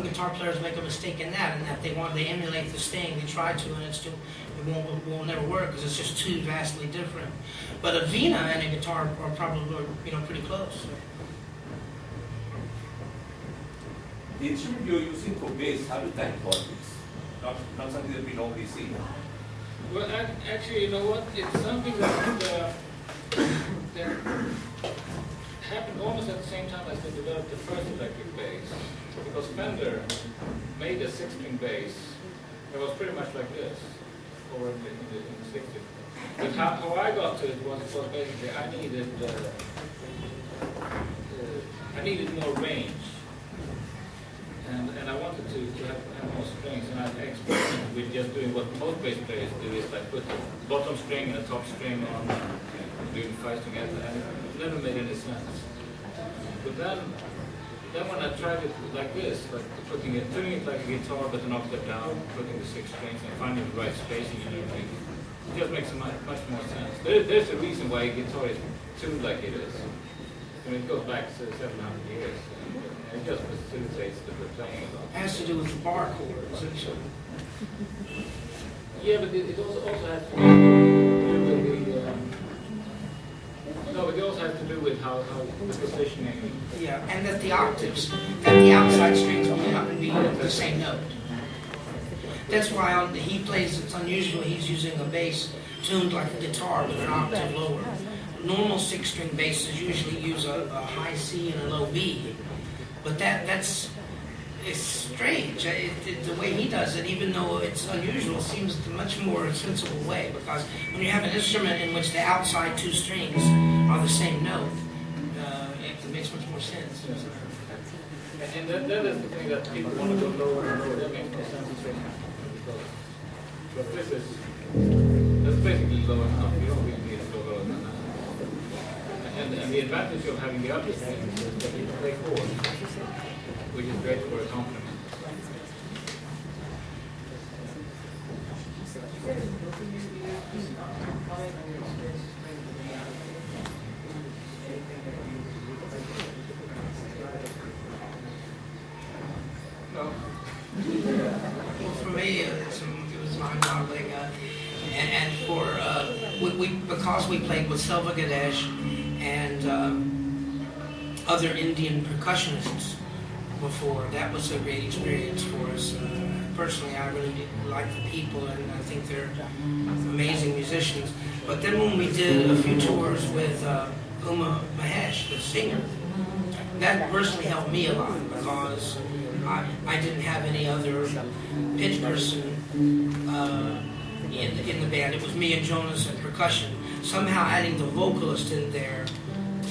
guitar players make a mistake in that, they emulate the Sting. They try to, and it won't never work because it's just too vastly different. But a Vina and a guitar are probably pretty close. The instrument you're using for bass, how does that work? It's not something that we normally see. Well, actually, you know what? It's something that happened almost at the same time as they developed the first electric bass. Because Fender made a 6-string bass that was pretty much like this, over in the 60s. But how I got to it was basically I needed more range. And I wanted to have more strings, and I experimented with just doing what most bass players do, is like put the bottom string and the top string on, doing 5 together, and it never made any sense. But then when I tried it like this, like tuning it like a guitar but an octave down, putting the 6 strings and finding the right spacing and everything, it just makes much more sense. There's a reason why a guitar is tuned like it is. I mean, it goes back 700 years. It just facilitates the playing a lot. It has to do with the bar chords. Yeah, but it also has to do with how the positioning. Yeah, and that the octaves, that the outside strings will not be the same note. That's why he plays, it's unusual, he's using a bass tuned like a guitar with an octave lower. Normal 6-string basses usually use a high C and a low B. But it's strange. The way he does it, even though it's unusual, seems a much more sensible way. Because when you have an instrument in which the outside 2 strings are the same note, it makes much more sense. And that is the thing that people want to go lower and lower. That makes no sense. But that's basically low enough. You don't really need to go lower than that. And the advantage of having the upper strings is that you can play chords, which is great for a compliment. No. Well, for me, it was mind-boggling, and for because we played with Selva Ganesh and other Indian percussionists before. That was a great experience for us. Personally, I really like the people, and I think they're amazing musicians. But then when we did a few tours with Uma Mahesh, the singer, that personally helped me a lot because I didn't have any other pitch person in the band. It was me and Jonas and percussion. Somehow adding the vocalist in there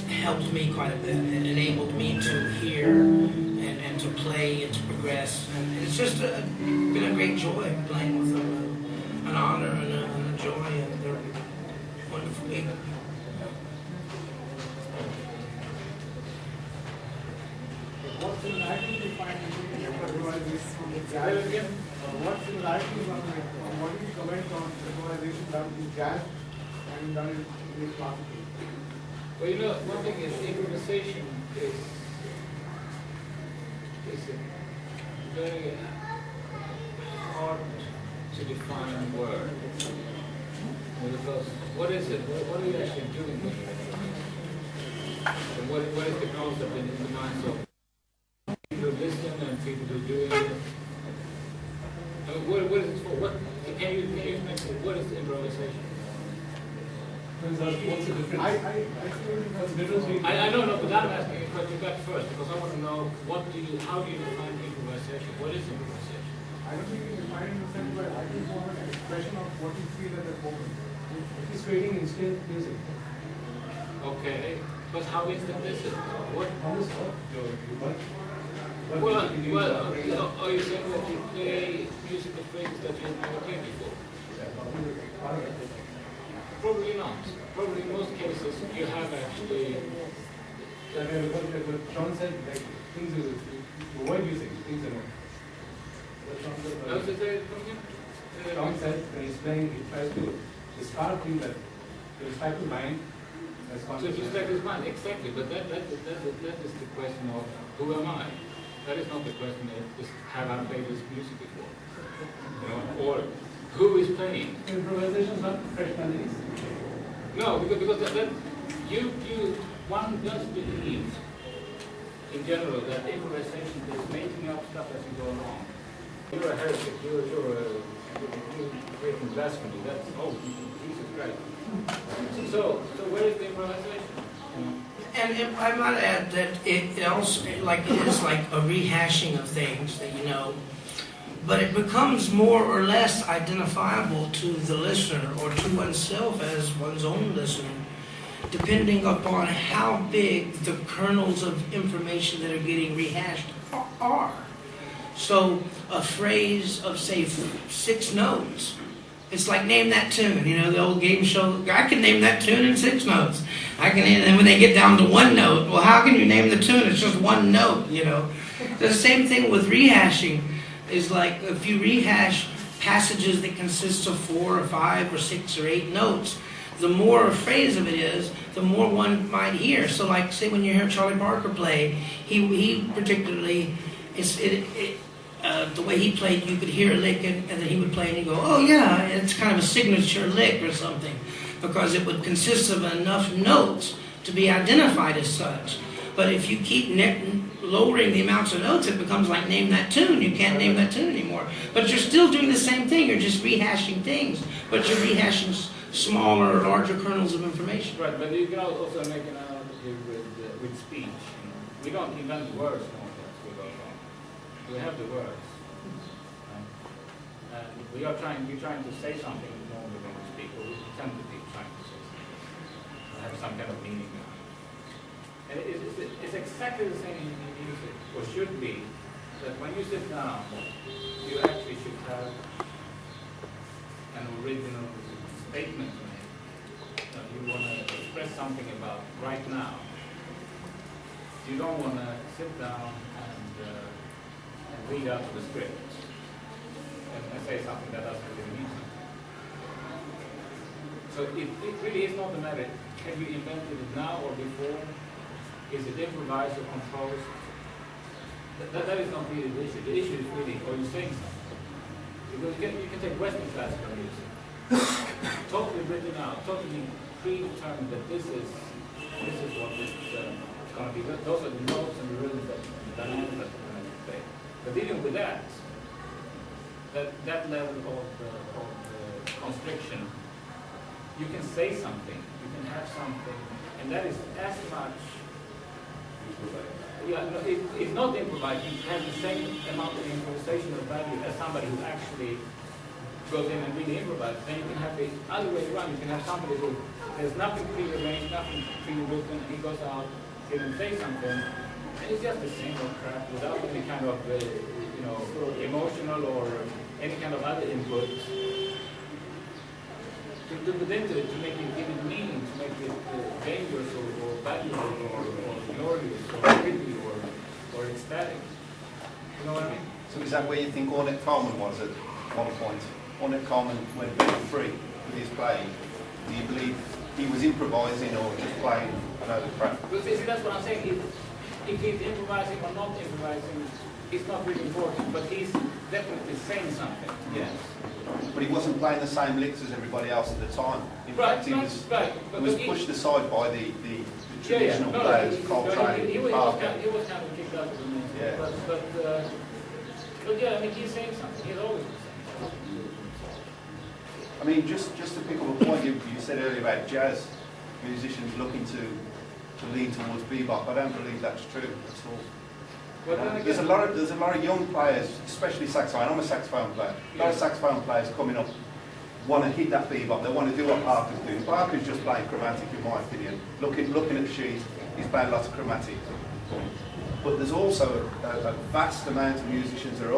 helped me quite a bit. It enabled me to hear and to play and to progress. And it's just been a great joy playing with them. An honor and a joy, and they're wonderful people. What similarities do you find between improvisation and jazz? What similarities are there? What do you comment on improvisation done in jazz and done in classical? Well, you know, one thing is improvisation is a very hard to define word. Because what is it? What are you actually doing when you improvise? And what is the concept in the minds of people who listen and people who are doing it? I mean, what is it for? Can you explain what is improvisation? What's the difference? What's the difference between... I don't know, but I'm asking a question back first because I want to know how do you define improvisation? What is improvisation? I don't think you define it in the sense, but I think more an expression of what you feel at the moment. It's creating instant music. Okay, but how instant is it? What? On the spot. Well, are you saying that you play musical phrases that you've never played before? Probably not. Probably in most cases you have actually. What Shawn said, like things are the word using, things are not. Shawn said when he's playing, he tries to discard things that the recycled mind has So consciousness. just like his mind, exactly. But that is the question of who am I? That is not the question of just have I played this music before? You know, or who is playing? Improvisation is not professional. No, because that one does believe in general that improvisation is making up stuff as you go along. You're a heretic, you're creating blasphemy. That's, oh, Jesus Christ. So where is the improvisation? And I might add that it also, like, it is like a rehashing of things that you know, but it becomes more or less identifiable to the listener or to oneself as one's own listener, depending upon how big the kernels of information that are getting rehashed are. So a phrase of, say, 6 notes, it's like name that tune, you know, the old game show, I can name that tune in 6 notes. And when they get down to 1 note, well, how can you name the tune? It's just 1 note, you know. The same thing with rehashing is like if you rehash passages that consist of 4 or 5 or 6 or 8 notes, the more a phrase of it is, the more one might hear. So like, say when you hear Charlie Parker play, he particularly, the way he played, you could hear a lick and then he would play and you go, oh yeah, it's kind of a signature lick or something, because it would consist of enough notes to be identified as such. But if you keep lowering the amounts of notes, it becomes like name that tune. You can't name that tune anymore. But you're still doing the same thing. You're just rehashing things, but you're rehashing smaller or larger kernels of information. Right, but you can also make an analogy with speech. You know. We don't invent words more as we go along. We have the words. Right? And we're trying to say something normally when we speak, or we tend to be trying to say something. Have some kind of meaning. And it's exactly the same in music, or should be, that when you sit down, you actually should have an original statement to make. That you want to express something about right now. You don't want to sit down and read out the script and say something that doesn't really mean something. So it really is not a matter, have you invented it now or before? Is it improvised or composed? That is not really the issue. The issue is really, are you saying something? Because you can take Western classical music, totally written out, totally predetermined that this is what it's going to be. Those are the notes and the rhythms that the dynamics that we're going to play. But even with that level of constriction, you can say something, you can have something, and that is as much. Yeah, no, it's not improvised. You have the same amount of improvisational value as somebody who actually goes in and really improvises. Then you can have the other way around. You can have somebody who has nothing pre-arranged, nothing pre-written, he goes out, he can say something, and it's just the same old crap without any kind of emotional or any kind of other input. To put into it, to make it give it meaning, to make it dangerous or valuable or glorious or pretty or ecstatic. You know what I mean? So is that where you think Ornette Coleman was at one point? Ornette Coleman went free with his playing. Do you believe he was improvising or just playing another crap? Well, see, that's what I'm saying. If he's improvising or not improvising, it's not really important, but he's definitely saying something. Yes. But he wasn't playing the same licks as everybody else at the time. In fact, he was pushed aside by the traditional players, Coltrane, Parker. He was kind of kicked out of the music. Yeah. But yeah, I mean, he's saying something. He's always saying something. I mean, just to pick up a point you said earlier about jazz musicians looking to lean towards bebop, I don't believe that's true at all. Well, there's a lot of young players, especially saxophone. I'm a saxophone player. A lot of saxophone players coming up want to hit that bebop. They want to do what Parker's doing. Parker's just playing chromatic, in my opinion. Looking at the sheet, he's playing lots of chromatic. But there's also a vast amount of musicians that are